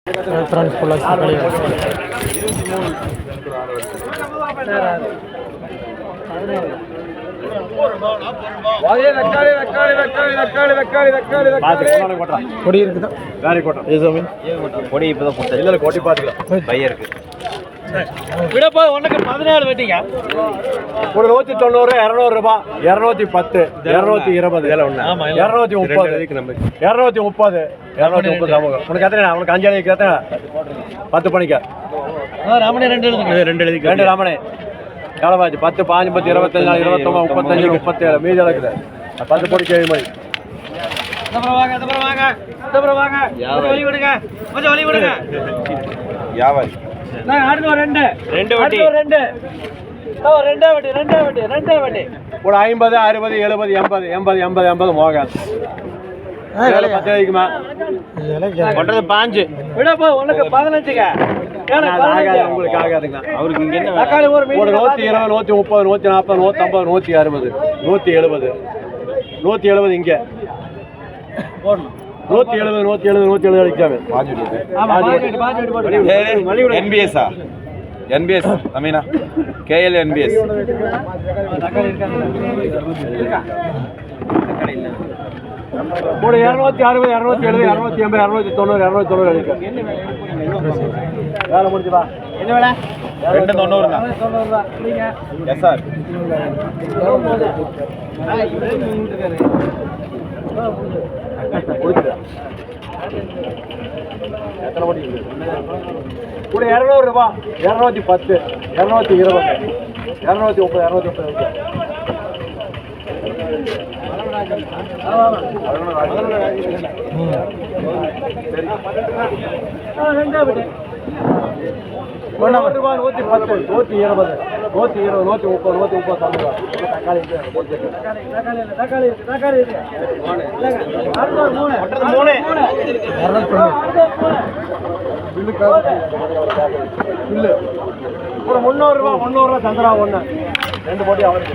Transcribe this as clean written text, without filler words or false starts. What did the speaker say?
Friends ஃபுல்லாக கொடி இருக்குதா? கொடி இப்போதான் போட்டேன். இல்லை கொடி பார்த்துக்கலாம் பையன் இருக்கு. விடப்போ ஒன்றுக்கு 17 வெட்டிங்க. ஒரு 190, 200 ரூபாய், 210, 220, 230, 230. உனக்கு எத்தனை? உனக்கு 5 எழுதிக்கு எத்தனை? 10 பண்ணிக்க. ராமனே 2 எழுதி 2 ராமனே எவ்வளோ ஆச்சு? 10, 5, 10, 25, 29, 35, 37 மீதி இருக்குது. 10 பொடி கேள்வி மாதிரி. வியாபாரி ரெண்டு வட்டி ஒரு 50, 60, 70, 80, 80 மோகன் 10 எழுதிக்குமா? கொட்டது 5 விடப்போ உனக்கு 15ங்க. உங்களுக்கு ஆகாதுங்க. அவருக்கு இங்க என்ன? ஒரு 120, 130, 140, 150, 160, 170 இங்க 170 அடிக்காம என்பிஎஸ்ஆ என்பிஎஸ் அமீனா கேஎல் என்பிஎஸ் ஒரு 260, 270, 280, 290 அடிக்க. வேலை முடிஞ்சுப்பா. என்ன வேலை? 290 எஸ் சார். கூட 200 ரூபாய், 210, 220, 230, 230. ரூபாய் 110, 120, 130, 130. தக்காளி இல்ல ஒரு 300 ரூபாய், 300 ரூபாய் சந்திரா 1 2 போட்டி அவருக்கு.